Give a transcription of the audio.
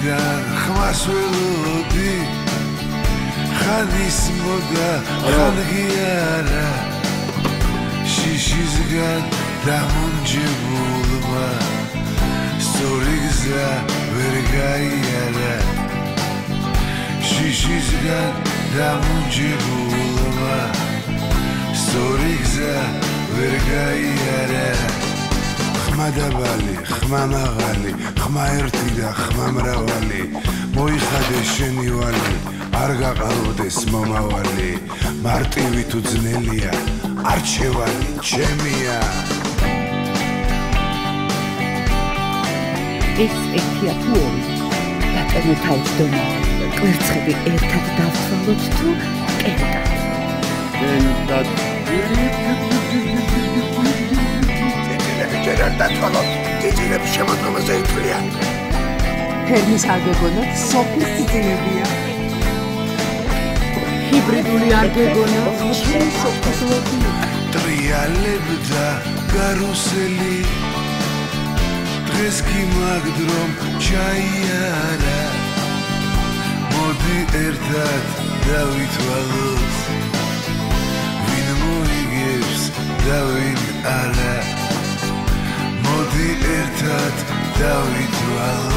შიშისგან ხმას ველოდი ხანის მოდა ხალგიარა შიშისგან დამონჯებულმა სწორი გზა ვერ გაიარა შიშისგან დამონჯებულმა სწორი გზა ვერ გაიარა ხმა დაბალი, ხმა მაღალი, ხმა ერთი და ხმა მრავალი მოიხადე შენი ვალი, არ გაყალოდეს მომავალი მარტივი თუ ძნელია, არჩევანი ჩემია ეს ერთია თუ ორი ბატონო თავჯდომა კვერცხები ერთად დავთვალოთ თუ კენტად დათვალოთ ძიძინებს შემოდგომაზე ითვლიან ფერმის არ გეგონოთ სოფლის ძიძინებია ჰიბრიდული არ გეგონოთ შენი სოფლის ლოქი ტრიალებდა გარუსელი დღეს კი მაგდრომ ჩაიარა მოდი ერთად დავითვალოთ ვინ მოიგებს და ვინ არა მოდი ერთად დავითვალოთ